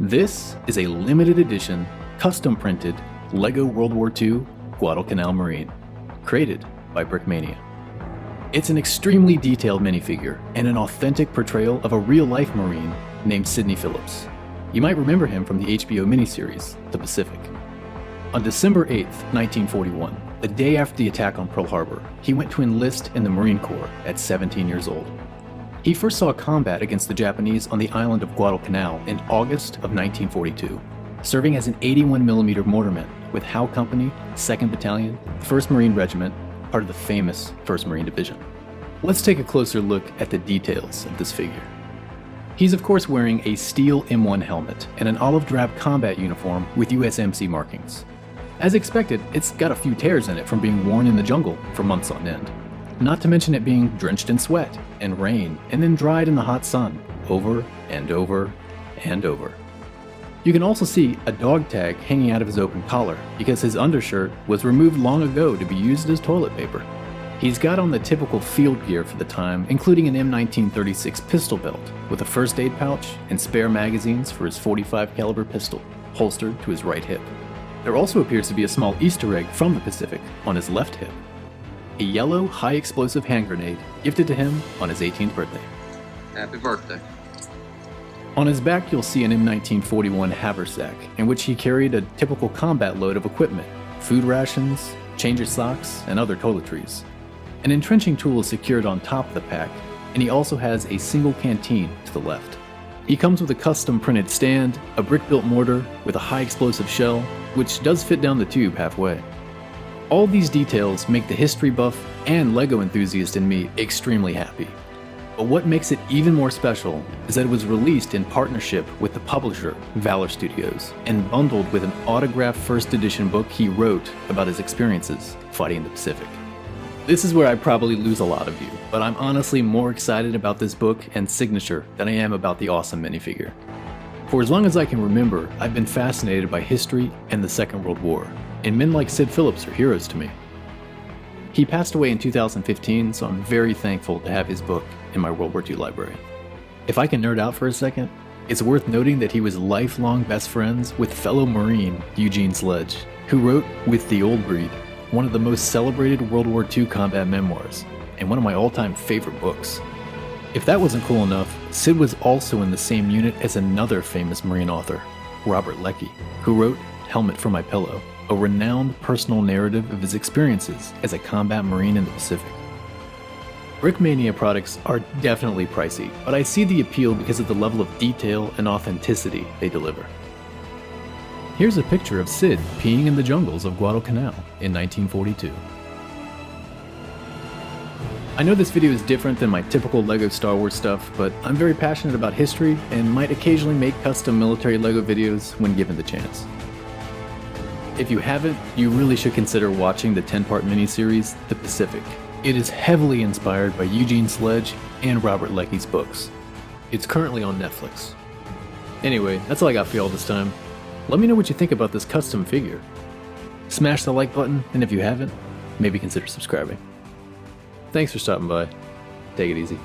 This is a limited edition, custom printed LEGO World War II Guadalcanal Marine, created by Brickmania. It's an extremely detailed minifigure and an authentic portrayal of a real-life Marine named Sid Phillips. You might remember him from the HBO miniseries, The Pacific. On December 8, 1941, the day after the attack on Pearl Harbor, he went to enlist in the Marine Corps at 17 years old. He first saw combat against the Japanese on the island of Guadalcanal in August of 1942, serving as an 81mm mortarman with Howe Company, 2nd Battalion, 1st Marine Regiment, part of the famous 1st Marine Division. Let's take a closer look at the details of this figure. He's of course wearing a steel M1 helmet and an olive drab combat uniform with USMC markings. As expected, it's got a few tears in it from being worn in the jungle for months on end. Not to mention it being drenched in sweat and rain and then dried in the hot sun over and over and over. You can also see a dog tag hanging out of his open collar because his undershirt was removed long ago to be used as toilet paper. He's got on the typical field gear for the time, including an M1936 pistol belt with a first aid pouch and spare magazines for his .45 caliber pistol, holstered to his right hip. There also appears to be a small Easter egg from the Pacific on his left hip. A yellow, high-explosive hand grenade gifted to him on his 18th birthday. Happy birthday. On his back, you'll see an M1941 haversack, in which he carried a typical combat load of equipment, food rations, change of socks, and other toiletries. An entrenching tool is secured on top of the pack, and he also has a single canteen to the left. He comes with a custom-printed stand, a brick-built mortar with a high-explosive shell, which does fit down the tube halfway. All these details make the history buff and LEGO enthusiast in me extremely happy. But what makes it even more special is that it was released in partnership with the publisher, Valor Studios, and bundled with an autographed first edition book he wrote about his experiences fighting in the Pacific. This is where I probably lose a lot of you, but I'm honestly more excited about this book and signature than I am about the awesome minifigure. For as long as I can remember, I've been fascinated by history and the Second World War, and men like Sid Phillips are heroes to me. He passed away in 2015, so I'm very thankful to have his book in my World War II library. If I can nerd out for a second, it's worth noting that he was lifelong best friends with fellow Marine Eugene Sledge, who wrote With the Old Breed, one of the most celebrated World War II combat memoirs, and one of my all-time favorite books. If that wasn't cool enough, Sid was also in the same unit as another famous Marine author, Robert Leckie, who wrote Helmet for My Pillow, a renowned personal narrative of his experiences as a combat Marine in the Pacific. Brickmania products are definitely pricey, but I see the appeal because of the level of detail and authenticity they deliver. Here's a picture of Sid peeing in the jungles of Guadalcanal in 1942. I know this video is different than my typical LEGO Star Wars stuff, but I'm very passionate about history and might occasionally make custom military LEGO videos when given the chance. If you haven't, you really should consider watching the 10-part miniseries, The Pacific. It is heavily inspired by Eugene Sledge and Robert Leckie's books. It's currently on Netflix. Anyway, that's all I got for y'all this time. Let me know what you think about this custom figure. Smash the like button, and if you haven't, maybe consider subscribing. Thanks for stopping by. Take it easy.